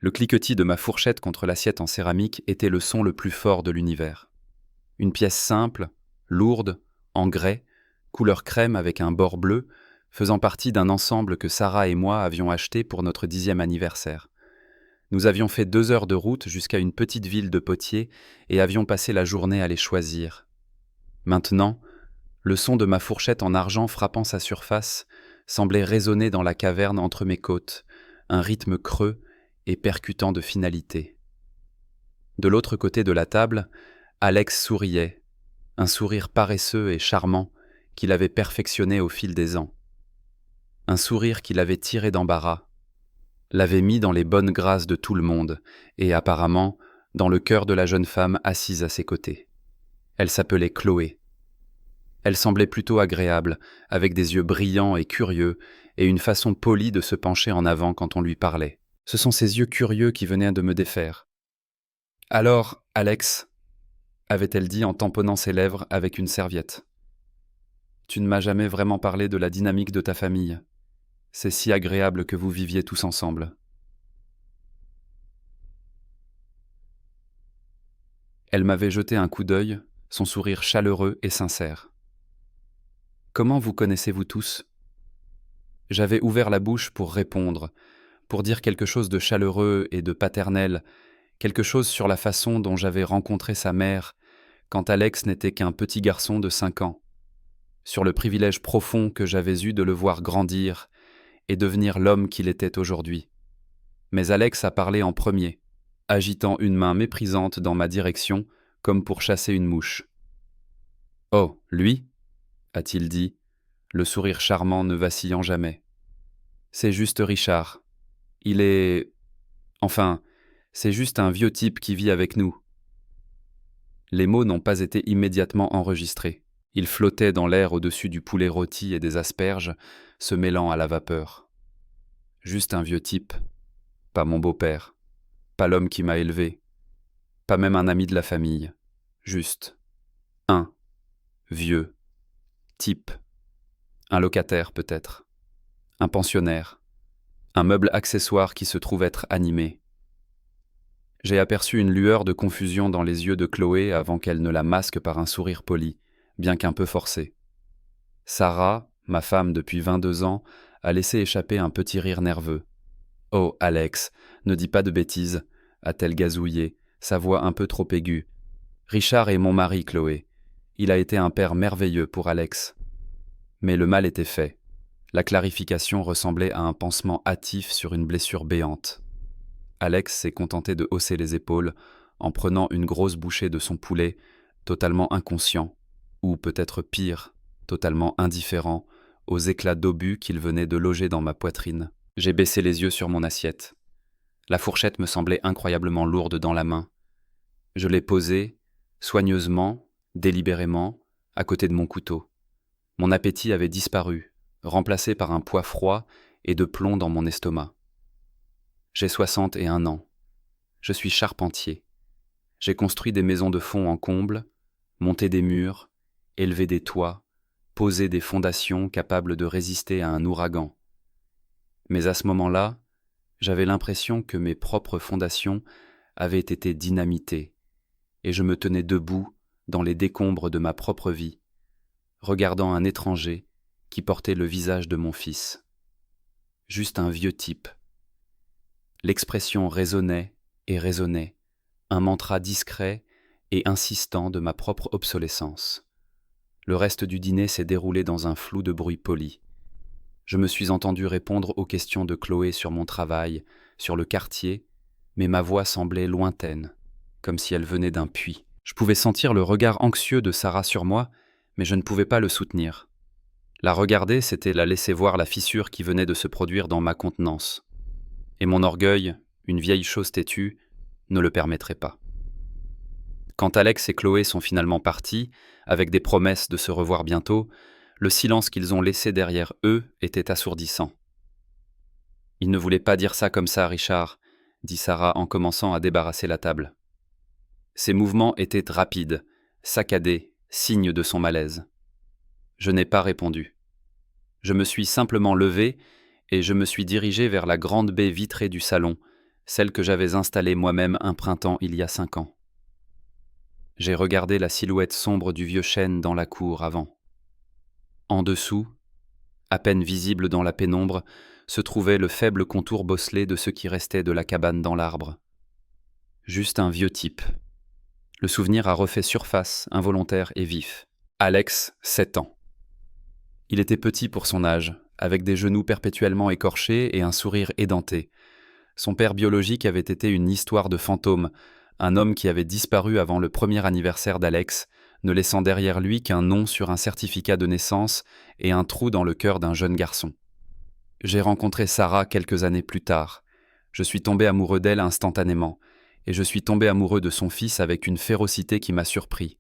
Le cliquetis de ma fourchette contre l'assiette en céramique était le son le plus fort de l'univers. Une pièce simple, lourde, en grès, couleur crème avec un bord bleu, faisant partie d'un ensemble que Sarah et moi avions acheté pour notre 10e anniversaire. Nous avions fait 2 heures de route jusqu'à une petite ville de potiers et avions passé la journée à les choisir. Maintenant, le son de ma fourchette en argent frappant sa surface semblait résonner dans la caverne entre mes côtes, un rythme creux et percutant de finalité. De l'autre côté de la table, Alex souriait, un sourire paresseux et charmant qu'il avait perfectionné au fil des ans. Un sourire qui l'avait tiré d'embarras, l'avait mis dans les bonnes grâces de tout le monde et apparemment dans le cœur de la jeune femme assise à ses côtés. Elle s'appelait Chloé. Elle semblait plutôt agréable, avec des yeux brillants et curieux et une façon polie de se pencher en avant quand on lui parlait. Ce sont ces yeux curieux qui venaient de me défaire. « Alors, Alex », avait-elle dit en tamponnant ses lèvres avec une serviette. « Tu ne m'as jamais vraiment parlé de la dynamique de ta famille. C'est si agréable que vous viviez tous ensemble. » Elle m'avait jeté un coup d'œil, son sourire chaleureux et sincère. « Comment vous connaissez-vous tous ?» J'avais ouvert la bouche pour répondre, pour dire quelque chose de chaleureux et de paternel, quelque chose sur la façon dont j'avais rencontré sa mère quand Alex n'était qu'un petit garçon de 5 ans, sur le privilège profond que j'avais eu de le voir grandir et devenir l'homme qu'il était aujourd'hui. Mais Alex a parlé en premier, agitant une main méprisante dans ma direction comme pour chasser une mouche. « Oh, lui ?» a-t-il dit, le sourire charmant ne vacillant jamais. « C'est juste Richard. Il est... Enfin, c'est juste un vieux type qui vit avec nous. » Les mots n'ont pas été immédiatement enregistrés. Ils flottaient dans l'air au-dessus du poulet rôti et des asperges, se mêlant à la vapeur. Juste un vieux type. Pas mon beau-père. Pas l'homme qui m'a élevé. Pas même un ami de la famille. Juste. Un. Vieux. Type. Un locataire peut-être. Un pensionnaire. Un meuble accessoire qui se trouve être animé. J'ai aperçu une lueur de confusion dans les yeux de Chloé avant qu'elle ne la masque par un sourire poli, bien qu'un peu forcé. Sarah, ma femme depuis 22 ans, a laissé échapper un petit rire nerveux. « Oh, Alex, ne dis pas de bêtises », a-t-elle gazouillé, sa voix un peu trop aiguë. « Richard est mon mari, Chloé. Il a été un père merveilleux pour Alex. » Mais le mal était fait. La clarification ressemblait à un pansement hâtif sur une blessure béante. Alex s'est contenté de hausser les épaules en prenant une grosse bouchée de son poulet, totalement inconscient, ou peut-être pire, totalement indifférent, aux éclats d'obus qu'il venait de loger dans ma poitrine. J'ai baissé les yeux sur mon assiette. La fourchette me semblait incroyablement lourde dans la main. Je l'ai posée, soigneusement, délibérément, à côté de mon couteau. Mon appétit avait disparu, remplacé par un poids froid et de plomb dans mon estomac. J'ai 61 ans. Je suis charpentier. J'ai construit des maisons de fond en comble, monté des murs, élevé des toits, posé des fondations capables de résister à un ouragan. Mais à ce moment-là, j'avais l'impression que mes propres fondations avaient été dynamitées, et je me tenais debout dans les décombres de ma propre vie, regardant un étranger qui portait le visage de mon fils. Juste un vieux type. L'expression résonnait et résonnait, un mantra discret et insistant de ma propre obsolescence. Le reste du dîner s'est déroulé dans un flou de bruit poli. Je me suis entendu répondre aux questions de Chloé sur mon travail, sur le quartier, mais ma voix semblait lointaine, comme si elle venait d'un puits. Je pouvais sentir le regard anxieux de Sarah sur moi, mais je ne pouvais pas le soutenir. La regarder, c'était la laisser voir la fissure qui venait de se produire dans ma contenance. Et mon orgueil, une vieille chose têtue, ne le permettrait pas. Quand Alex et Chloé sont finalement partis, avec des promesses de se revoir bientôt, le silence qu'ils ont laissé derrière eux était assourdissant. « Il ne voulait pas dire ça comme ça, Richard », dit Sarah en commençant à débarrasser la table. Ses mouvements étaient rapides, saccadés, signe de son malaise. Je n'ai pas répondu. Je me suis simplement levé et je me suis dirigé vers la grande baie vitrée du salon, celle que j'avais installée moi-même un printemps il y a 5 ans. J'ai regardé la silhouette sombre du vieux chêne dans la cour avant. En dessous, à peine visible dans la pénombre, se trouvait le faible contour bosselé de ce qui restait de la cabane dans l'arbre. Juste un vieux type. Le souvenir a refait surface, involontaire et vif. Alex, 7 ans. Il était petit pour son âge, avec des genoux perpétuellement écorchés et un sourire édenté. Son père biologique avait été une histoire de fantôme, un homme qui avait disparu avant le premier anniversaire d'Alex, ne laissant derrière lui qu'un nom sur un certificat de naissance et un trou dans le cœur d'un jeune garçon. J'ai rencontré Sarah quelques années plus tard. Je suis tombé amoureux d'elle instantanément, et je suis tombé amoureux de son fils avec une férocité qui m'a surpris.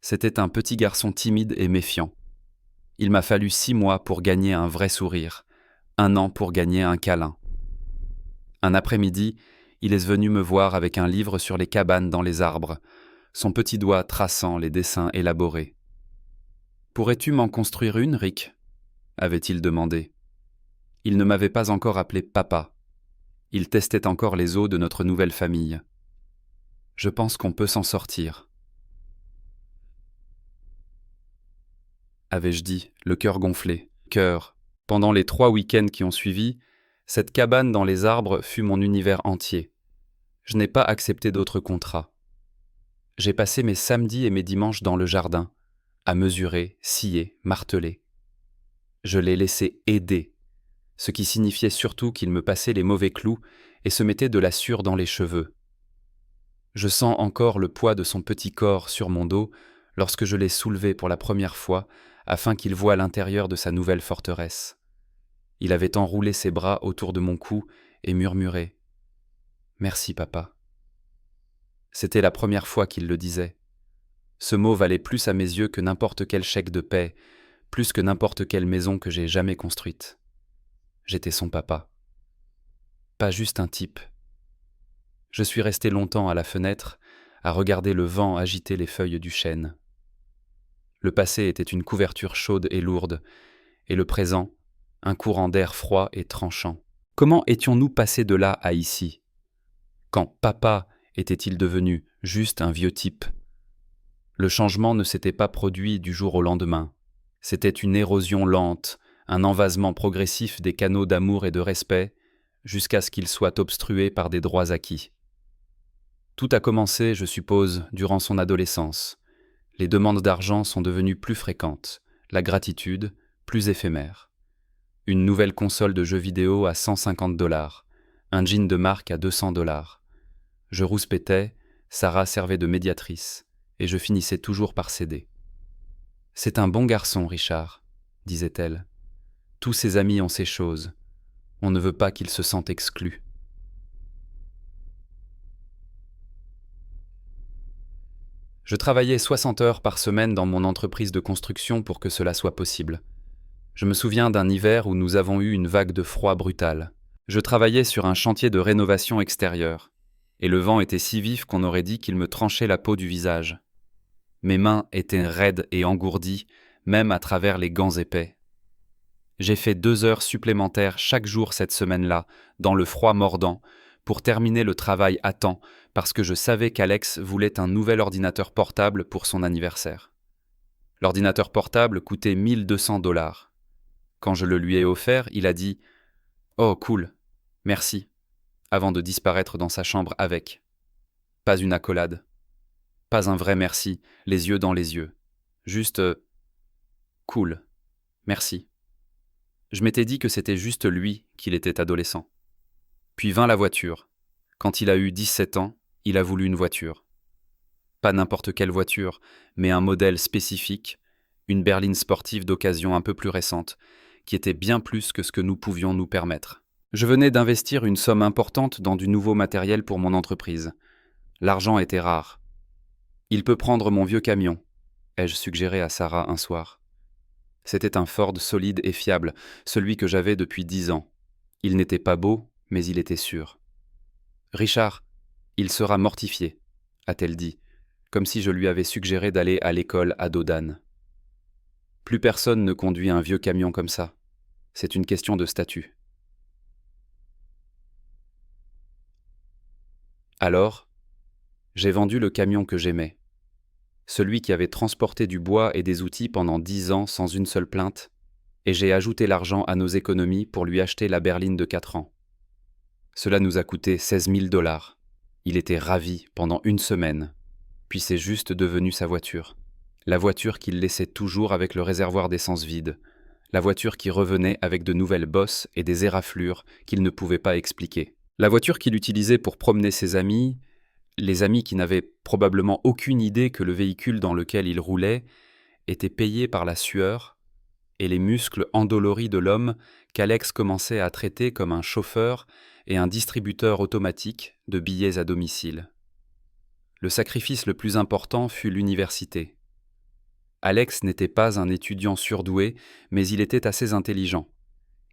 C'était un petit garçon timide et méfiant. Il m'a fallu 6 mois pour gagner un vrai sourire, 1 an pour gagner un câlin. Un après-midi, il est venu me voir avec un livre sur les cabanes dans les arbres, son petit doigt traçant les dessins élaborés. « Pourrais-tu m'en construire une, Rick ?» avait-il demandé. Il ne m'avait pas encore appelé papa. Il testait encore les os de notre nouvelle famille. Je pense qu'on peut s'en sortir. Avais-je dit, le cœur gonflé. Cœur. Pendant les 3 week-ends qui ont suivi, cette cabane dans les arbres fut mon univers entier. Je n'ai pas accepté d'autre contrat. J'ai passé mes samedis et mes dimanches dans le jardin, à mesurer, scier, marteler. Je l'ai laissé aider, ce qui signifiait surtout qu'il me passait les mauvais clous et se mettait de la sueur dans les cheveux. Je sens encore le poids de son petit corps sur mon dos lorsque je l'ai soulevé pour la première fois afin qu'il voie l'intérieur de sa nouvelle forteresse. Il avait enroulé ses bras autour de mon cou et murmuré « Merci, papa ». C'était la première fois qu'il le disait. Ce mot valait plus à mes yeux que n'importe quel chèque de paie, plus que n'importe quelle maison que j'ai jamais construite. J'étais son papa. Pas juste un type. Je suis resté longtemps à la fenêtre, à regarder le vent agiter les feuilles du chêne. Le passé était une couverture chaude et lourde, et le présent, un courant d'air froid et tranchant. Comment étions-nous passés de là à ici? Quand papa était-il devenu juste un vieux type? Le changement ne s'était pas produit du jour au lendemain. C'était une érosion lente, un envasement progressif des canaux d'amour et de respect, jusqu'à ce qu'ils soient obstrués par des droits acquis. Tout a commencé, je suppose, durant son adolescence. Les demandes d'argent sont devenues plus fréquentes, la gratitude plus éphémère. Une nouvelle console de jeux vidéo à $150, un jean de marque à $200. Je rouspétais, Sarah servait de médiatrice, et je finissais toujours par céder. « C'est un bon garçon, Richard, » disait-elle. « Tous ses amis ont ces choses. On ne veut pas qu'il se sente exclu. » Je travaillais 60 heures par semaine dans mon entreprise de construction pour que cela soit possible. Je me souviens d'un hiver où nous avons eu une vague de froid brutale. Je travaillais sur un chantier de rénovation extérieure, et le vent était si vif qu'on aurait dit qu'il me tranchait la peau du visage. Mes mains étaient raides et engourdies, même à travers les gants épais. J'ai fait 2 heures supplémentaires chaque jour cette semaine-là, dans le froid mordant, pour terminer le travail à temps, parce que je savais qu'Alex voulait un nouvel ordinateur portable pour son anniversaire. L'ordinateur portable coûtait $1 200. Quand je le lui ai offert, il a dit « Oh, cool, merci », avant de disparaître dans sa chambre avec. Pas une accolade. Pas un vrai merci, les yeux dans les yeux. Juste « cool, merci ». Je m'étais dit que c'était juste lui qu'il était adolescent. Puis vint la voiture. Quand il a eu 17 ans, il a voulu une voiture. Pas n'importe quelle voiture, mais un modèle spécifique, une berline sportive d'occasion un peu plus récente, qui était bien plus que ce que nous pouvions nous permettre. Je venais d'investir une somme importante dans du nouveau matériel pour mon entreprise. L'argent était rare. « Il peut prendre mon vieux camion », ai-je suggéré à Sarah un soir. C'était un Ford solide et fiable, celui que j'avais depuis 10 ans. Il n'était pas beau, mais il était sûr. « Richard, il sera mortifié », a-t-elle dit, comme si je lui avais suggéré d'aller à l'école à dos d'âne. Plus personne ne conduit un vieux camion comme ça. C'est une question de statut. Alors, j'ai vendu le camion que j'aimais, celui qui avait transporté du bois et des outils pendant 10 ans sans une seule plainte, et j'ai ajouté l'argent à nos économies pour lui acheter la berline de 4 ans. Cela nous a coûté 16 000 $. Il était ravi pendant une semaine, puis c'est juste devenu sa voiture. La voiture qu'il laissait toujours avec le réservoir d'essence vide, la voiture qui revenait avec de nouvelles bosses et des éraflures qu'il ne pouvait pas expliquer. La voiture qu'il utilisait pour promener ses amis, les amis qui n'avaient probablement aucune idée que le véhicule dans lequel il roulait était payé par la sueur et les muscles endoloris de l'homme qu'Alex commençait à traiter comme un chauffeur et un distributeur automatique de billets à domicile. Le sacrifice le plus important fut l'université. Alex n'était pas un étudiant surdoué, mais il était assez intelligent.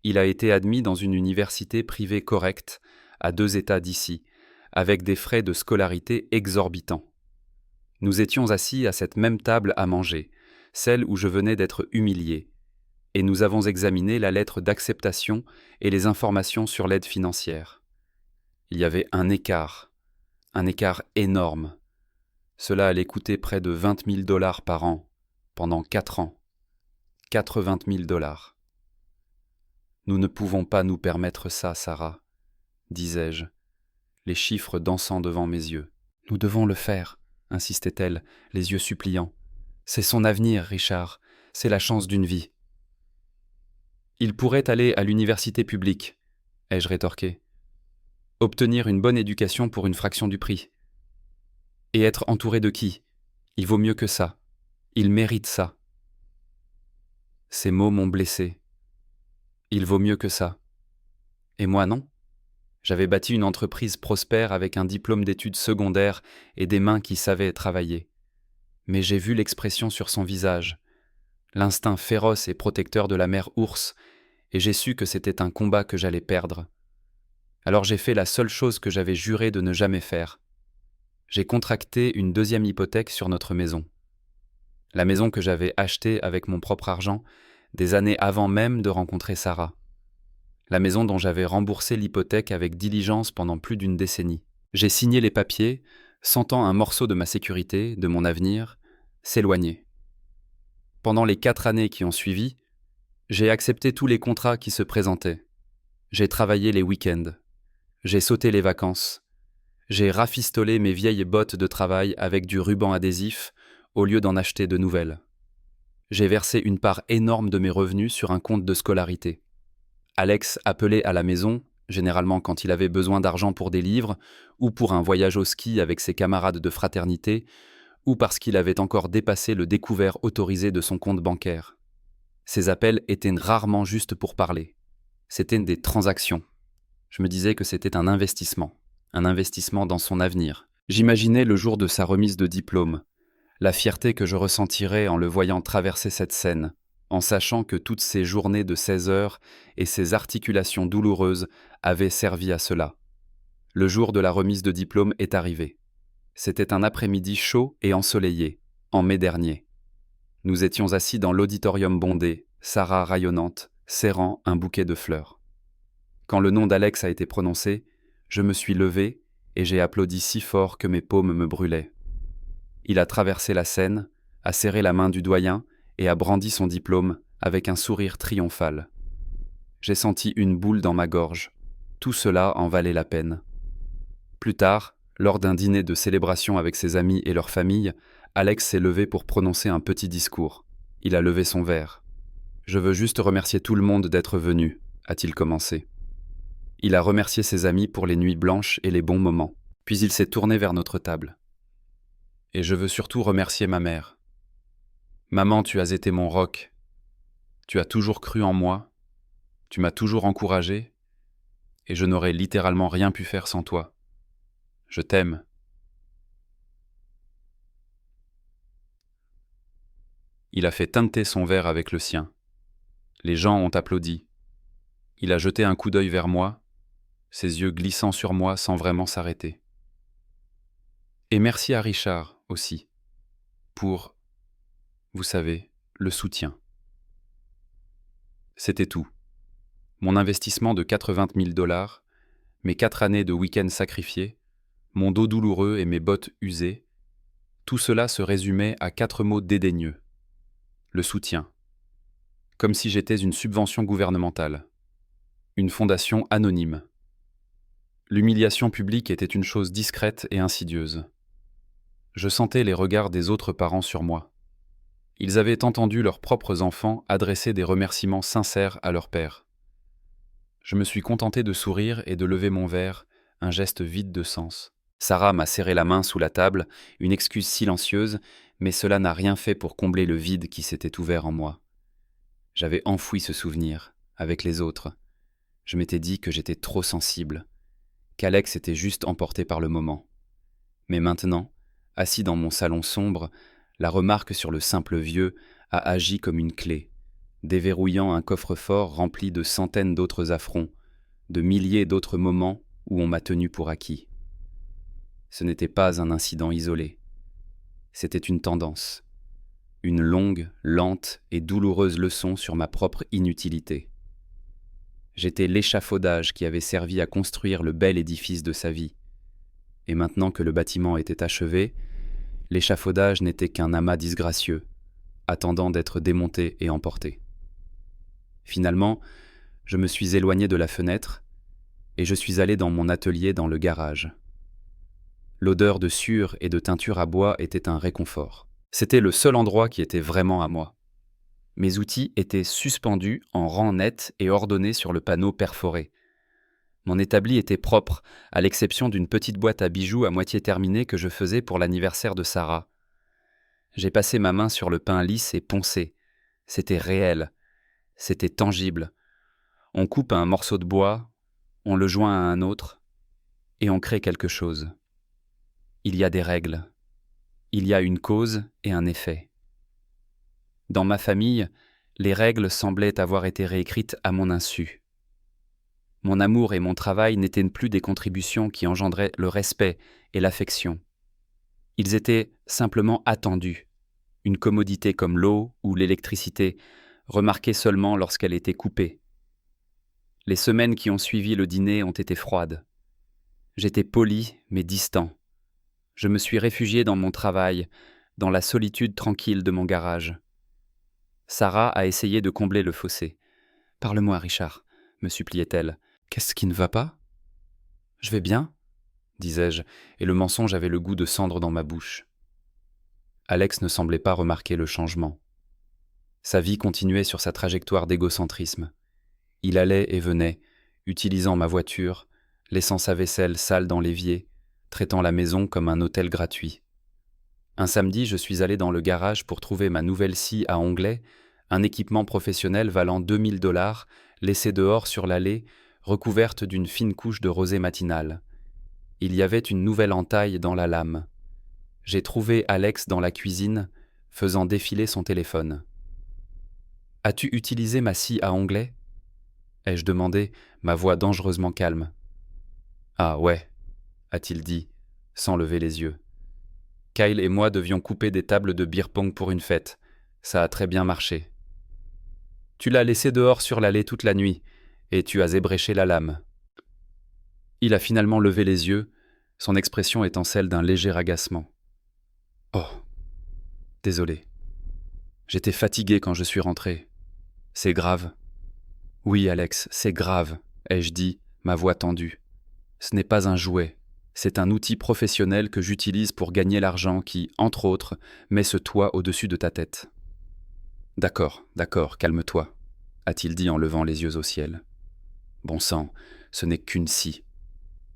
Il a été admis dans une université privée correcte, à 2 États d'ici, avec des frais de scolarité exorbitants. Nous étions assis à cette même table à manger, celle où je venais d'être humilié, et nous avons examiné la lettre d'acceptation et les informations sur l'aide financière. Il y avait un écart énorme. Cela allait coûter près de 20 000 $ par an, pendant 4 ans. 80 000 $. Nous ne pouvons pas nous permettre ça, Sarah, disais-je, les chiffres dansant devant mes yeux. Nous devons le faire, insistait-elle, les yeux suppliants. C'est son avenir, Richard, c'est la chance d'une vie. Il pourrait aller à l'université publique, ai-je rétorqué. Obtenir une bonne éducation pour une fraction du prix. Et être entouré de qui? Il vaut mieux que ça. Il mérite ça. Ces mots m'ont blessé. Il vaut mieux que ça. Et moi non? J'avais bâti une entreprise prospère avec un diplôme d'études secondaires et des mains qui savaient travailler. Mais j'ai vu l'expression sur son visage, l'instinct féroce et protecteur de la mère ours, et j'ai su que c'était un combat que j'allais perdre. Alors j'ai fait la seule chose que j'avais juré de ne jamais faire. J'ai contracté une 2e hypothèque sur notre maison. La maison que j'avais achetée avec mon propre argent, des années avant même de rencontrer Sarah. La maison dont j'avais remboursé l'hypothèque avec diligence pendant plus d'1 décennie. J'ai signé les papiers, sentant un morceau de ma sécurité, de mon avenir, s'éloigner. Pendant les 4 années qui ont suivi, j'ai accepté tous les contrats qui se présentaient. J'ai travaillé les week-ends. J'ai sauté les vacances. J'ai rafistolé mes vieilles bottes de travail avec du ruban adhésif au lieu d'en acheter de nouvelles. J'ai versé une part énorme de mes revenus sur un compte de scolarité. Alex appelait à la maison, généralement quand il avait besoin d'argent pour des livres, ou pour un voyage au ski avec ses camarades de fraternité, ou parce qu'il avait encore dépassé le découvert autorisé de son compte bancaire. Ces appels étaient rarement juste pour parler. C'étaient des transactions. Je me disais que c'était un investissement dans son avenir. J'imaginais le jour de sa remise de diplôme, la fierté que je ressentirais en le voyant traverser cette scène, en sachant que toutes ces journées de 16 heures et ces articulations douloureuses avaient servi à cela. Le jour de la remise de diplôme est arrivé. C'était un après-midi chaud et ensoleillé, en mai dernier. Nous étions assis dans l'auditorium bondé, Sarah rayonnante, serrant un bouquet de fleurs. Quand le nom d'Alex a été prononcé, je me suis levé et j'ai applaudi si fort que mes paumes me brûlaient. Il a traversé la scène, a serré la main du doyen et a brandi son diplôme avec un sourire triomphal. J'ai senti une boule dans ma gorge. Tout cela en valait la peine. Plus tard, lors d'un dîner de célébration avec ses amis et leur famille, Alex s'est levé pour prononcer un petit discours. Il a levé son verre. « Je veux juste remercier tout le monde d'être venu », a-t-il commencé. Il a remercié ses amis pour les nuits blanches et les bons moments. Puis il s'est tourné vers notre table. Et je veux surtout remercier ma mère. Maman, tu as été mon roc. Tu as toujours cru en moi. Tu m'as toujours encouragé. Et je n'aurais littéralement rien pu faire sans toi. Je t'aime. Il a fait teinter son verre avec le sien. Les gens ont applaudi. Il a jeté un coup d'œil vers moi, ses yeux glissant sur moi sans vraiment s'arrêter. Et merci à Richard aussi, pour, vous savez, le soutien. C'était tout. Mon investissement de 80 000 $, mes 4 années de week-end sacrifiés, mon dos douloureux et mes bottes usées, tout cela se résumait à 4 mots dédaigneux. Le soutien. Comme si j'étais une subvention gouvernementale. Une fondation anonyme. L'humiliation publique était une chose discrète et insidieuse. Je sentais les regards des autres parents sur moi. Ils avaient entendu leurs propres enfants adresser des remerciements sincères à leur père. Je me suis contenté de sourire et de lever mon verre, un geste vide de sens. Sarah m'a serré la main sous la table, une excuse silencieuse, mais cela n'a rien fait pour combler le vide qui s'était ouvert en moi. J'avais enfoui ce souvenir, avec les autres. Je m'étais dit que j'étais trop sensible, qu'Alex était juste emporté par le moment. Mais maintenant, assis dans mon salon sombre, la remarque sur le simple vieux a agi comme une clé, déverrouillant un coffre-fort rempli de centaines d'autres affronts, de milliers d'autres moments où on m'a tenu pour acquis. Ce n'était pas un incident isolé. C'était une tendance. Une longue, lente et douloureuse leçon sur ma propre inutilité. J'étais l'échafaudage qui avait servi à construire le bel édifice de sa vie. Et maintenant que le bâtiment était achevé, l'échafaudage n'était qu'un amas disgracieux, attendant d'être démonté et emporté. Finalement, je me suis éloigné de la fenêtre et je suis allé dans mon atelier dans le garage. L'odeur de sueur et de teinture à bois était un réconfort. C'était le seul endroit qui était vraiment à moi. Mes outils étaient suspendus en rang net et ordonnés sur le panneau perforé. Mon établi était propre, à l'exception d'une petite boîte à bijoux à moitié terminée que je faisais pour l'anniversaire de Sarah. J'ai passé ma main sur le pain lisse et poncé. C'était réel. C'était tangible. On coupe un morceau de bois, on le joint à un autre, et on crée quelque chose. Il y a des règles. Il y a une cause et un effet. Dans ma famille, les règles semblaient avoir été réécrites à mon insu. Mon amour et mon travail n'étaient plus des contributions qui engendraient le respect et l'affection. Ils étaient simplement attendus, une commodité comme l'eau ou l'électricité, remarquée seulement lorsqu'elle était coupée. Les semaines qui ont suivi le dîner ont été froides. J'étais poli mais distant. Je me suis réfugié dans mon travail, dans la solitude tranquille de mon garage. Sarah a essayé de combler le fossé. « Parle-moi, Richard, » me suppliait-elle. « Qu'est-ce qui ne va pas ?»« Je vais bien, » disais-je, et le mensonge avait le goût de cendre dans ma bouche. Alex ne semblait pas remarquer le changement. Sa vie continuait sur sa trajectoire d'égocentrisme. Il allait et venait, utilisant ma voiture, laissant sa vaisselle sale dans l'évier, traitant la maison comme un hôtel gratuit. Un samedi, je suis allé dans le garage pour trouver ma nouvelle scie à onglets, un équipement professionnel valant 2000 $, laissé dehors sur l'allée, recouverte d'une fine couche de rosée matinale. Il y avait une nouvelle entaille dans la lame. J'ai trouvé Alex dans la cuisine, faisant défiler son téléphone. « As-tu utilisé ma scie à onglets ?» ai-je demandé, ma voix dangereusement calme. « Ah ouais », a-t-il dit, sans lever les yeux. Kyle et moi devions couper des tables de beer-pong pour une fête. Ça a très bien marché. Tu l'as laissé dehors sur l'allée toute la nuit, et tu as ébréché la lame. Il a finalement levé les yeux, son expression étant celle d'un léger agacement. Oh, désolé. J'étais fatigué quand je suis rentré. C'est grave. Oui, Alex, c'est grave, ai-je dit, ma voix tendue. Ce n'est pas un jouet. C'est un outil professionnel que j'utilise pour gagner l'argent qui, entre autres, met ce toit au-dessus de ta tête. D'accord, calme-toi, a-t-il dit en levant les yeux au ciel. Bon sang, ce n'est qu'une scie.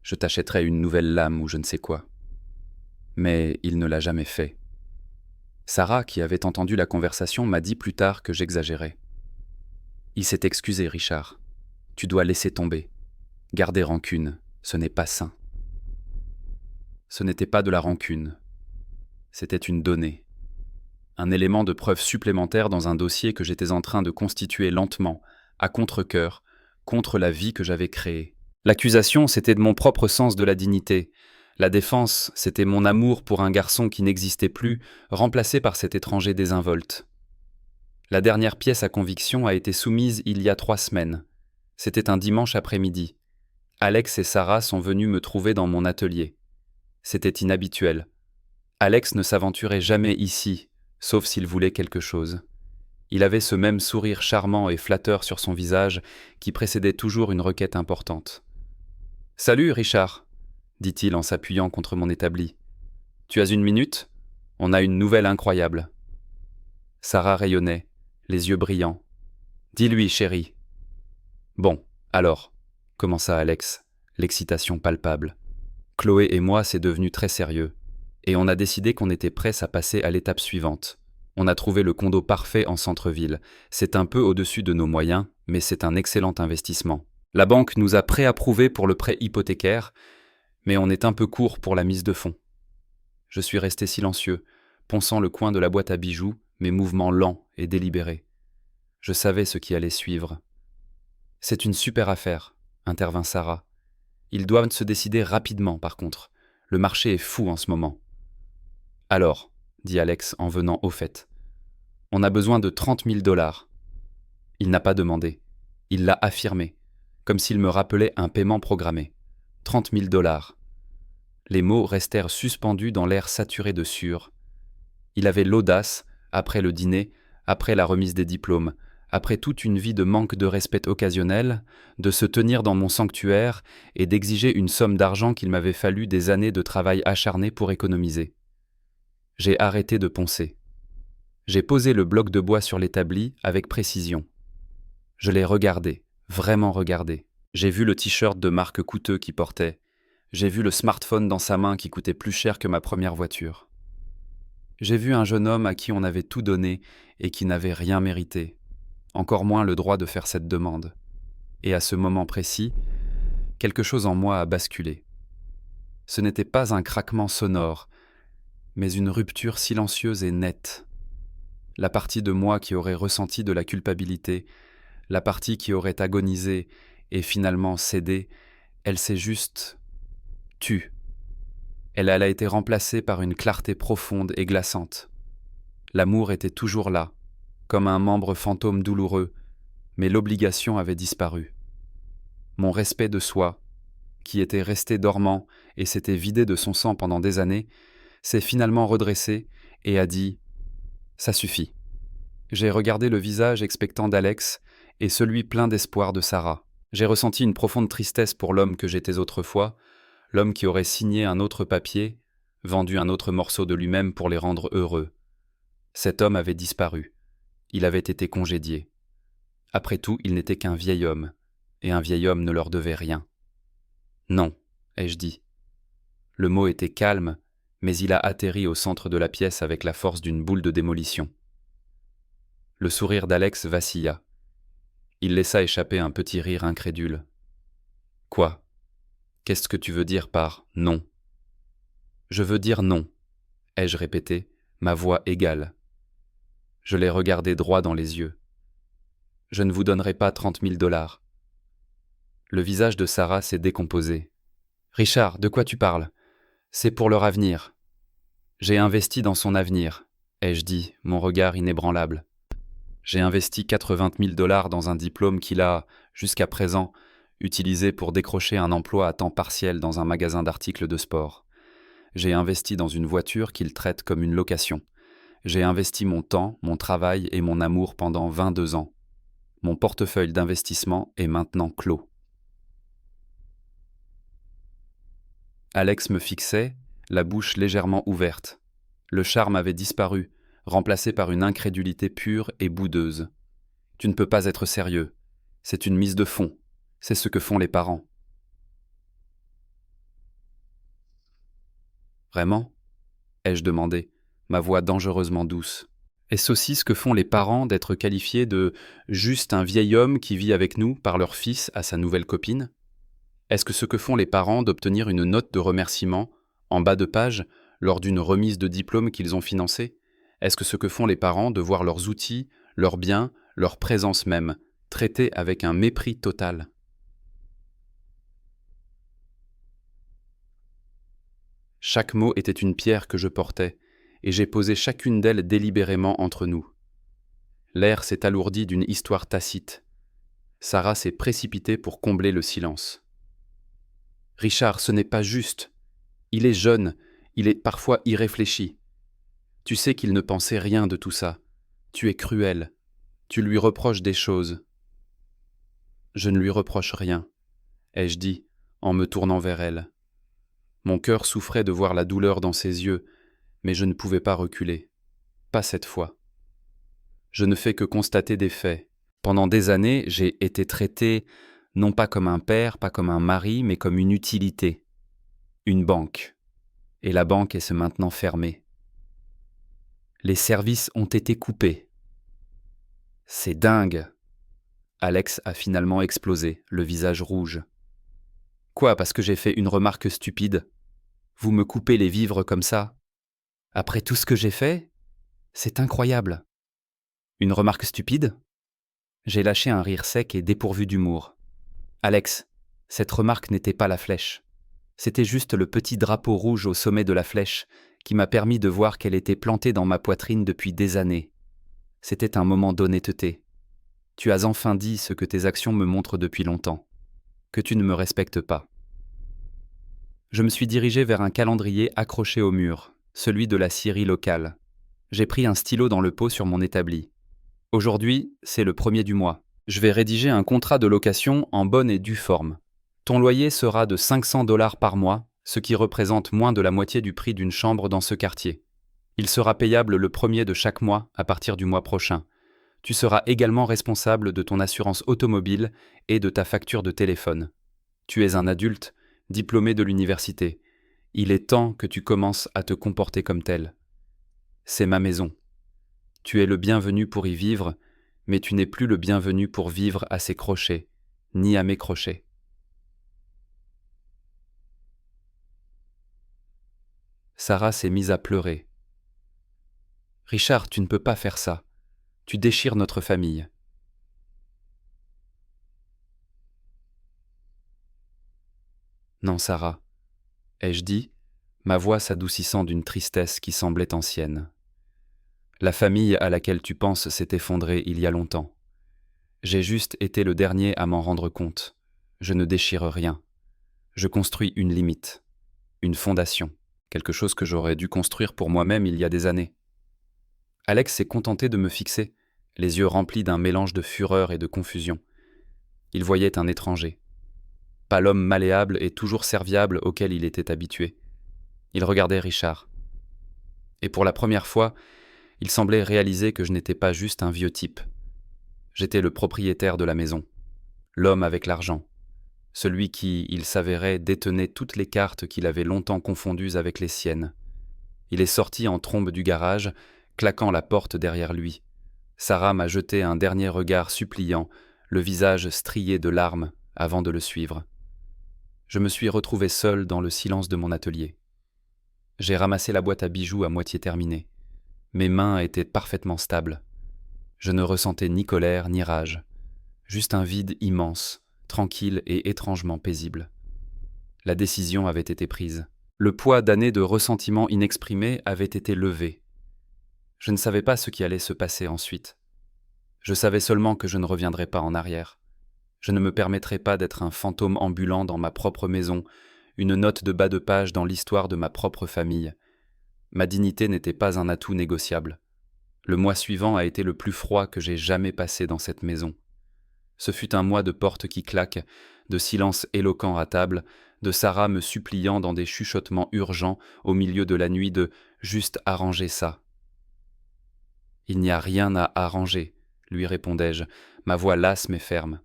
Je t'achèterai une nouvelle lame ou je ne sais quoi. Mais il ne l'a jamais fait. Sarah, qui avait entendu la conversation, m'a dit plus tard que j'exagérais. Il s'est excusé, Richard. Tu dois laisser tomber. Garder rancune, ce n'est pas sain. Ce n'était pas de la rancune. C'était une donnée. Un élément de preuve supplémentaire dans un dossier que j'étais en train de constituer lentement, à contre-cœur, contre la vie que j'avais créée. L'accusation, c'était de mon propre sens de la dignité. La défense, c'était mon amour pour un garçon qui n'existait plus, remplacé par cet étranger désinvolte. La dernière pièce à conviction a été soumise il y a 3 semaines. C'était un dimanche après-midi. Alex et Sarah sont venus me trouver dans mon atelier. C'était inhabituel. Alex ne s'aventurait jamais ici, sauf s'il voulait quelque chose. Il avait ce même sourire charmant et flatteur sur son visage qui précédait toujours une requête importante. « Salut, Richard !» dit-il en s'appuyant contre mon établi. « Tu as une minute ? On a une nouvelle incroyable. » Sarah rayonnait, les yeux brillants. « Dis-lui, chérie. »« Bon, alors, » commença Alex, l'excitation palpable. Chloé et moi, c'est devenu très sérieux. Et on a décidé qu'on était prêts à passer à l'étape suivante. On a trouvé le condo parfait en centre-ville. C'est un peu au-dessus de nos moyens, mais c'est un excellent investissement. La banque nous a préapprouvé pour le prêt hypothécaire, mais on est un peu court pour la mise de fonds. Je suis resté silencieux, ponçant le coin de la boîte à bijoux, mes mouvements lents et délibérés. Je savais ce qui allait suivre. « C'est une super affaire », intervint Sarah. « Ils doivent se décider rapidement, par contre. Le marché est fou en ce moment. » « Alors, » dit Alex en venant au fait, « on a besoin de 30 000 $. Il n'a pas demandé. Il l'a affirmé, comme s'il me rappelait un paiement programmé. 30 000 $. Les mots restèrent suspendus dans l'air saturé de sueur. Il avait l'audace, après le dîner, après la remise des diplômes, après toute une vie de manque de respect occasionnel, de se tenir dans mon sanctuaire et d'exiger une somme d'argent qu'il m'avait fallu des années de travail acharné pour économiser. J'ai arrêté de poncer. J'ai posé le bloc de bois sur l'établi avec précision. Je l'ai regardé, vraiment regardé. J'ai vu le t-shirt de marque coûteux qu'il portait. J'ai vu le smartphone dans sa main qui coûtait plus cher que ma première voiture. J'ai vu un jeune homme à qui on avait tout donné et qui n'avait rien mérité, encore moins le droit de faire cette demande. Et à ce moment précis, quelque chose en moi a basculé. Ce n'était pas un craquement sonore, mais une rupture silencieuse et nette. La partie de moi qui aurait ressenti de la culpabilité, la partie qui aurait agonisé et finalement cédé, elle s'est juste tue. Elle a été remplacée par une clarté profonde et glaçante. L'amour était toujours là, comme un membre fantôme douloureux, mais l'obligation avait disparu. Mon respect de soi, qui était resté dormant et s'était vidé de son sang pendant des années, s'est finalement redressé et a dit « Ça suffit ». J'ai regardé le visage expectant d'Alex et celui plein d'espoir de Sarah. J'ai ressenti une profonde tristesse pour l'homme que j'étais autrefois, l'homme qui aurait signé un autre papier, vendu un autre morceau de lui-même pour les rendre heureux. Cet homme avait disparu. Il avait été congédié. Après tout, il n'était qu'un vieil homme, et un vieil homme ne leur devait rien. « Non », ai-je dit. Le mot était calme, mais il a atterri au centre de la pièce avec la force d'une boule de démolition. Le sourire d'Alex vacilla. Il laissa échapper un petit rire incrédule. « Quoi ? Qu'est-ce que tu veux dire par « non » ? » « Je veux dire non », ai-je répété, ma voix égale. Je l'ai regardé droit dans les yeux. « Je ne vous donnerai pas 30 000 $. » Le visage de Sarah s'est décomposé. « Richard, de quoi tu parles ? C'est pour leur avenir. » « J'ai investi dans son avenir, » ai-je dit, mon regard inébranlable. J'ai investi 80 000 $ dans un diplôme qu'il a, jusqu'à présent, utilisé pour décrocher un emploi à temps partiel dans un magasin d'articles de sport. J'ai investi dans une voiture qu'il traite comme une location. J'ai investi mon temps, mon travail et mon amour pendant 22 ans. Mon portefeuille d'investissement est maintenant clos. Alex me fixait, la bouche légèrement ouverte. Le charme avait disparu, remplacé par une incrédulité pure et boudeuse. « Tu ne peux pas être sérieux. C'est une mise de fonds. C'est ce que font les parents. » « Vraiment ? » ai-je demandé, ma voix dangereusement douce. « Est-ce aussi ce que font les parents d'être qualifiés de « juste un vieil homme qui vit avec nous par leur fils à sa nouvelle copine » ? Est-ce que ce que font les parents d'obtenir une note de remerciement, en bas de page, lors d'une remise de diplôme qu'ils ont financée ? Est-ce que ce que font les parents de voir leurs outils, leurs biens, leur présence même, traités avec un mépris total ? Chaque mot était une pierre que je portais, et j'ai posé chacune d'elles délibérément entre nous. L'air s'est alourdi d'une histoire tacite. Sarah s'est précipitée pour combler le silence. « Richard, ce n'est pas juste. Il est jeune, il est parfois irréfléchi. Tu sais qu'il ne pensait rien de tout ça. Tu es cruel. Tu lui reproches des choses. Je ne lui reproche rien, ai-je dit, en me tournant vers elle. Mon cœur souffrait de voir la douleur dans ses yeux, mais je ne pouvais pas reculer. Pas cette fois. Je ne fais que constater des faits. Pendant des années, j'ai été traité non pas comme un père, pas comme un mari, mais comme une utilité. Une banque. Et la banque est maintenant fermée. Les services ont été coupés. C'est dingue. Alex a finalement explosé, le visage rouge. Quoi, parce que j'ai fait une remarque stupide? Vous me coupez les vivres comme ça? Après tout ce que j'ai fait? C'est incroyable. Une remarque stupide? J'ai lâché un rire sec et dépourvu d'humour. Alex, cette remarque n'était pas la flèche. C'était juste le petit drapeau rouge au sommet de la flèche qui m'a permis de voir qu'elle était plantée dans ma poitrine depuis des années. C'était un moment d'honnêteté. Tu as enfin dit ce que tes actions me montrent depuis longtemps, que tu ne me respectes pas. Je me suis dirigé vers un calendrier accroché au mur, celui de la scierie locale. J'ai pris un stylo dans le pot sur mon établi. Aujourd'hui, c'est le 1er du mois. Je vais rédiger un contrat de location en bonne et due forme. Ton loyer sera de 500 $ par mois, ce qui représente moins de la moitié du prix d'une chambre dans ce quartier. Il sera payable le 1er de chaque mois à partir du mois prochain. Tu seras également responsable de ton assurance automobile et de ta facture de téléphone. Tu es un adulte, diplômé de l'université. Il est temps que tu commences à te comporter comme tel. C'est ma maison. Tu es le bienvenu pour y vivre, mais tu n'es plus le bienvenu pour vivre à ses crochets, ni à mes crochets. Sarah s'est mise à pleurer. Richard, tu ne peux pas faire ça. Tu déchires notre famille. Non, Sarah, ai-je dit, ma voix s'adoucissant d'une tristesse qui semblait ancienne. La famille à laquelle tu penses s'est effondrée il y a longtemps. J'ai juste été le dernier à m'en rendre compte. Je ne déchire rien. Je construis une limite, une fondation, quelque chose que j'aurais dû construire pour moi-même il y a des années. Alex s'est contenté de me fixer, les yeux remplis d'un mélange de fureur et de confusion. Il voyait un étranger. Pas l'homme malléable et toujours serviable auquel il était habitué. Il regardait Richard. Et pour la première fois, il semblait réaliser que je n'étais pas juste un vieux type. J'étais le propriétaire de la maison, l'homme avec l'argent, celui qui, il s'avérait, détenait toutes les cartes qu'il avait longtemps confondues avec les siennes. Il est sorti en trombe du garage, claquant la porte derrière lui. Sarah m'a jeté un dernier regard suppliant, le visage strié de larmes, avant de le suivre. Je me suis retrouvé seul dans le silence de mon atelier. J'ai ramassé la boîte à bijoux à moitié terminée. Mes mains étaient parfaitement stables. Je ne ressentais ni colère ni rage, juste un vide immense, tranquille et étrangement paisible. La décision avait été prise. Le poids d'années de ressentiment inexprimé avait été levé. Je ne savais pas ce qui allait se passer ensuite. Je savais seulement que je ne reviendrais pas en arrière. Je ne me permettrais pas d'être un fantôme ambulant dans ma propre maison, une note de bas de page dans l'histoire de ma propre famille. Ma dignité n'était pas un atout négociable. Le mois suivant a été le plus froid que j'ai jamais passé dans cette maison. Ce fut un mois de portes qui claquent, de silence éloquent à table, de Sarah me suppliant dans des chuchotements urgents au milieu de la nuit de « juste arranger ça ». « Il n'y a rien à arranger », lui répondais-je, ma voix lasse mais ferme.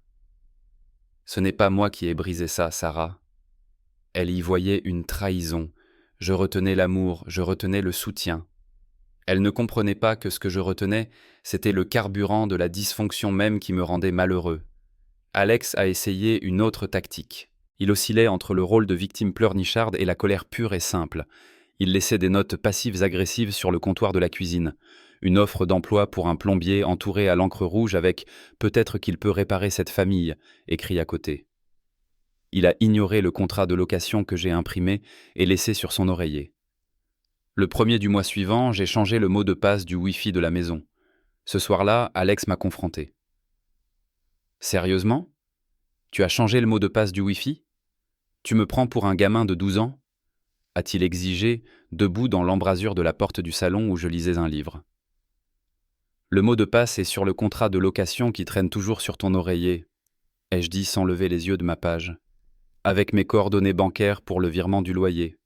« Ce n'est pas moi qui ai brisé ça, Sarah. » Elle y voyait une trahison. Je retenais l'amour, je retenais le soutien. Elle ne comprenait pas que ce que je retenais, c'était le carburant de la dysfonction même qui me rendait malheureux. Alex a essayé une autre tactique. Il oscillait entre le rôle de victime pleurnicharde et la colère pure et simple. Il laissait des notes passives agressives sur le comptoir de la cuisine. Une offre d'emploi pour un plombier entouré à l'encre rouge avec « Peut-être qu'il peut réparer cette famille » écrit à côté. Il a ignoré le contrat de location que j'ai imprimé et laissé sur son oreiller. Le 1er du mois suivant, j'ai changé le mot de passe du Wi-Fi de la maison. Ce soir-là, Alex m'a confronté. « Sérieusement ? Tu as changé le mot de passe du Wi-Fi ? Tu me prends pour un gamin de 12 ans ? a-t-il exigé, debout dans l'embrasure de la porte du salon où je lisais un livre. Le mot de passe est sur le contrat de location qui traîne toujours sur ton oreiller, ai-je dit sans lever les yeux de ma page, avec mes coordonnées bancaires pour le virement du loyer.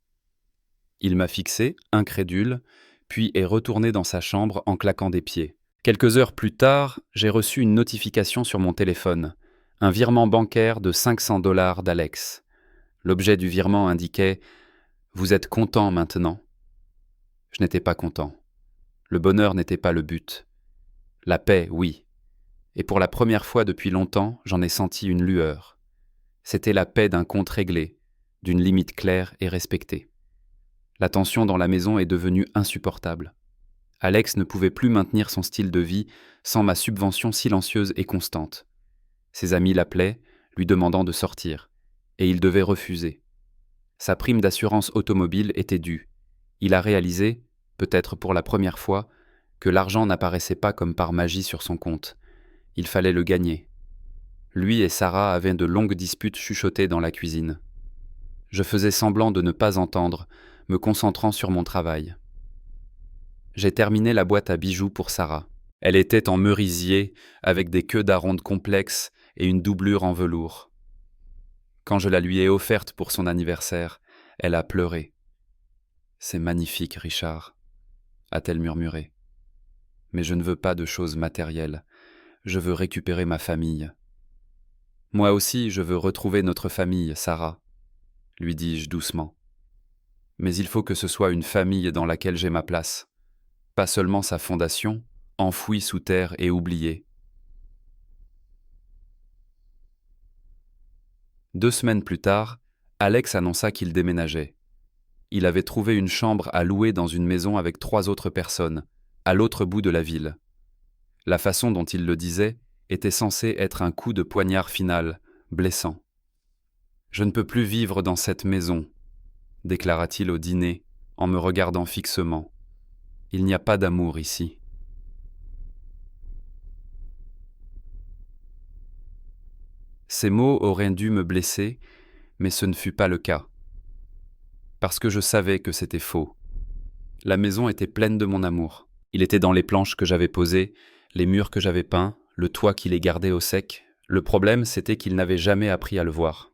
Il m'a fixé, incrédule, puis est retourné dans sa chambre en claquant des pieds. Quelques heures plus tard, j'ai reçu une notification sur mon téléphone, un virement bancaire de $500 d'Alex. L'objet du virement indiquait « Vous êtes content maintenant ?» Je n'étais pas content. Le bonheur n'était pas le but. La paix, oui. Et pour la première fois depuis longtemps, j'en ai senti une lueur. C'était la paix d'un compte réglé, d'une limite claire et respectée. La tension dans la maison est devenue insupportable. Alex ne pouvait plus maintenir son style de vie sans ma subvention silencieuse et constante. Ses amis l'appelaient, lui demandant de sortir, et il devait refuser. Sa prime d'assurance automobile était due. Il a réalisé, peut-être pour la première fois, que l'argent n'apparaissait pas comme par magie sur son compte. Il fallait le gagner. Lui et Sarah avaient de longues disputes chuchotées dans la cuisine. Je faisais semblant de ne pas entendre, me concentrant sur mon travail. J'ai terminé la boîte à bijoux pour Sarah. Elle était en merisier, avec des queues d'arondes complexes et une doublure en velours. Quand je la lui ai offerte pour son anniversaire, elle a pleuré. « C'est magnifique, Richard », a-t-elle murmuré. « Mais je ne veux pas de choses matérielles. Je veux récupérer ma famille. »« Moi aussi, je veux retrouver notre famille, Sarah, » lui dis-je doucement. « Mais il faut que ce soit une famille dans laquelle j'ai ma place. Pas seulement sa fondation, enfouie sous terre et oubliée. » 2 semaines plus tard, Alex annonça qu'il déménageait. Il avait trouvé une chambre à louer dans une maison avec 3 autres personnes, à l'autre bout de la ville. La façon dont il le disait était censée être un coup de poignard final, blessant. « Je ne peux plus vivre dans cette maison », déclara-t-il au dîner, en me regardant fixement. « Il n'y a pas d'amour ici. » Ces mots auraient dû me blesser, mais ce ne fut pas le cas. Parce que je savais que c'était faux. La maison était pleine de mon amour. Il était dans les planches que j'avais posées, les murs que j'avais peints, le toit qui les gardait au sec. Le problème, c'était qu'il n'avait jamais appris à le voir.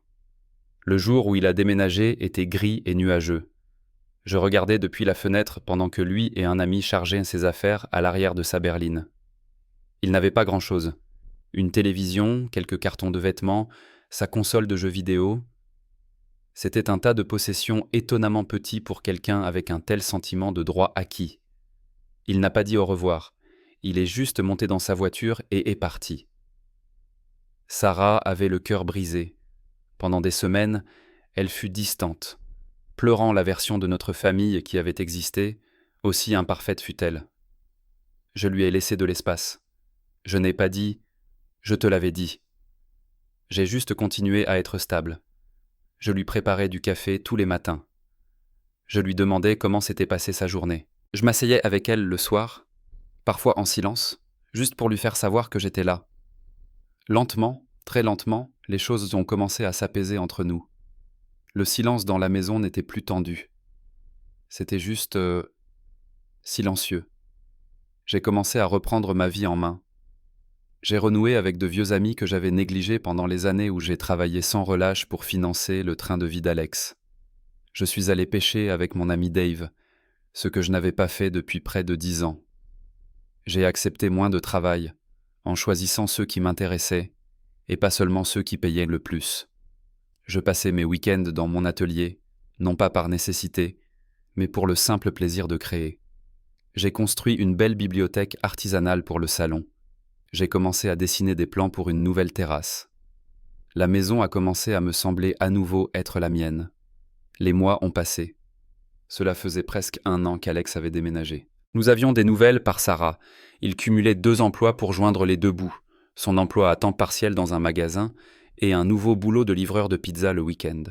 Le jour où il a déménagé était gris et nuageux. Je regardais depuis la fenêtre pendant que lui et un ami chargeaient ses affaires à l'arrière de sa berline. Il n'avait pas grand-chose. Une télévision, quelques cartons de vêtements, sa console de jeux vidéo. C'était un tas de possessions étonnamment petits pour quelqu'un avec un tel sentiment de droit acquis. Il n'a pas dit au revoir. Il est juste monté dans sa voiture et est parti. Sarah avait le cœur brisé. Pendant des semaines, elle fut distante, pleurant la version de notre famille qui avait existé, aussi imparfaite fut-elle. Je lui ai laissé de l'espace. Je n'ai pas dit « je te l'avais dit ». J'ai juste continué à être stable. Je lui préparais du café tous les matins. Je lui demandais comment s'était passée sa journée. Je m'asseyais avec elle le soir, parfois en silence, juste pour lui faire savoir que j'étais là. Lentement, très lentement, les choses ont commencé à s'apaiser entre nous. Le silence dans la maison n'était plus tendu. C'était juste silencieux. J'ai commencé à reprendre ma vie en main. J'ai renoué avec de vieux amis que j'avais négligés pendant les années où j'ai travaillé sans relâche pour financer le train de vie d'Alex. Je suis allé pêcher avec mon ami Dave, ce que je n'avais pas fait depuis près de 10 ans. J'ai accepté moins de travail, en choisissant ceux qui m'intéressaient, et pas seulement ceux qui payaient le plus. Je passais mes week-ends dans mon atelier, non pas par nécessité, mais pour le simple plaisir de créer. J'ai construit une belle bibliothèque artisanale pour le salon. J'ai commencé à dessiner des plans pour une nouvelle terrasse. La maison a commencé à me sembler à nouveau être la mienne. Les mois ont passé. Cela faisait presque 1 an qu'Alex avait déménagé. Nous avions des nouvelles par Sarah. Il cumulait 2 emplois pour joindre les 2 bouts, son emploi à temps partiel dans un magasin et un nouveau boulot de livreur de pizza le week-end.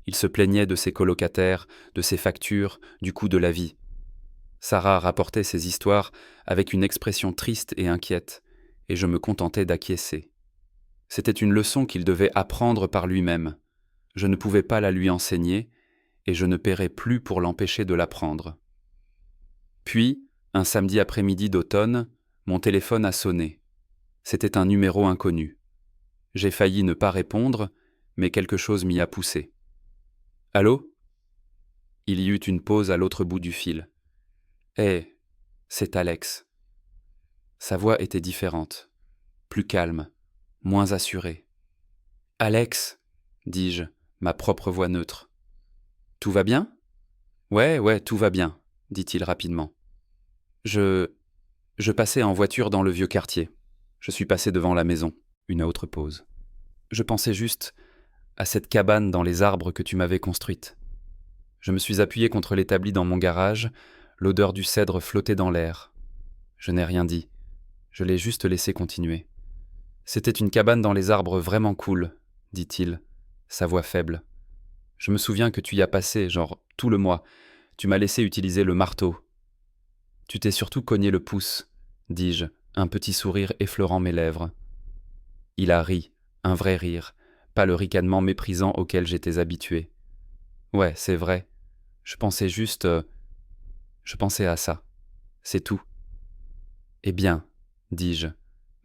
Il se plaignait de ses colocataires, de ses factures, du coût de la vie. Sarah rapportait ses histoires avec une expression triste et inquiète, et je me contentais d'acquiescer. C'était une leçon qu'il devait apprendre par lui-même. Je ne pouvais pas la lui enseigner, et je ne paierai plus pour l'empêcher de la prendre. Puis, un samedi après-midi d'automne, mon téléphone a sonné. C'était un numéro inconnu. J'ai failli ne pas répondre, mais quelque chose m'y a poussé. « Allô ?» Il y eut une pause à l'autre bout du fil. « Hé, c'est Alex. » Sa voix était différente, plus calme, moins assurée. « Alex !» dis-je, ma propre voix neutre. « Tout va bien ?»« Ouais, tout va bien, » dit-il rapidement. Je passais en voiture dans le vieux quartier. Je suis passé devant la maison. Une autre pause. Je pensais juste à cette cabane dans les arbres que tu m'avais construite. Je me suis appuyé contre l'établi dans mon garage, l'odeur du cèdre flottait dans l'air. Je n'ai rien dit. Je l'ai juste laissé continuer. C'était une cabane dans les arbres vraiment cool, dit-il, sa voix faible. Je me souviens que tu y as passé, genre, tout le mois. Tu m'as laissé utiliser le marteau. Tu t'es surtout cogné le pouce, dis-je, un petit sourire effleurant mes lèvres. Il a ri, un vrai rire, pas le ricanement méprisant auquel j'étais habitué. Ouais, c'est vrai. Je pensais juste... Je pensais à ça. C'est tout. Eh bien, dis-je,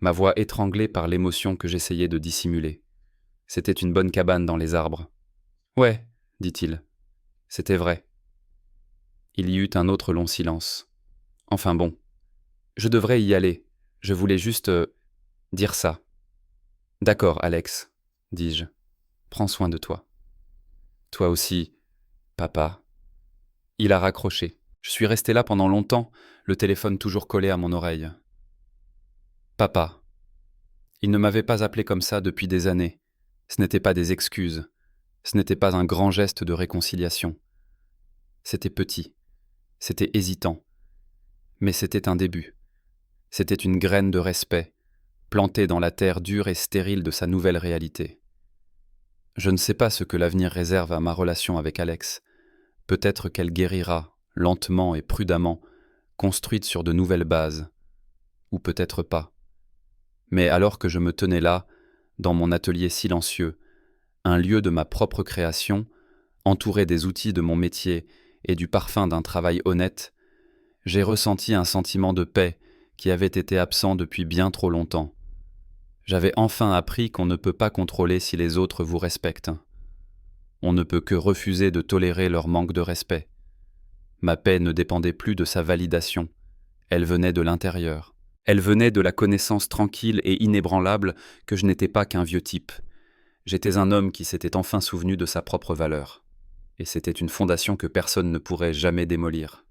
ma voix étranglée par l'émotion que j'essayais de dissimuler. C'était une bonne cabane dans les arbres. Ouais, dit-il. C'était vrai. Il y eut un autre long silence. Enfin bon. Je devrais y aller. Je voulais juste dire ça. D'accord, Alex, dis-je. Prends soin de toi. Toi aussi, papa. Il a raccroché. Je suis resté là pendant longtemps, le téléphone toujours collé à mon oreille. Papa. Il ne m'avait pas appelé comme ça depuis des années. Ce n'étaient pas des excuses. Ce n'était pas un grand geste de réconciliation. C'était petit. C'était hésitant. Mais c'était un début. C'était une graine de respect, plantée dans la terre dure et stérile de sa nouvelle réalité. Je ne sais pas ce que l'avenir réserve à ma relation avec Alex. Peut-être qu'elle guérira, lentement et prudemment, construite sur de nouvelles bases. Ou peut-être pas. Mais alors que je me tenais là, dans mon atelier silencieux, un lieu de ma propre création, entouré des outils de mon métier et du parfum d'un travail honnête, j'ai ressenti un sentiment de paix qui avait été absent depuis bien trop longtemps. J'avais enfin appris qu'on ne peut pas contrôler si les autres vous respectent. On ne peut que refuser de tolérer leur manque de respect. Ma paix ne dépendait plus de sa validation, elle venait de l'intérieur. Elle venait de la connaissance tranquille et inébranlable que je n'étais pas qu'un vieux type. J'étais un homme qui s'était enfin souvenu de sa propre valeur. Et c'était une fondation que personne ne pourrait jamais démolir.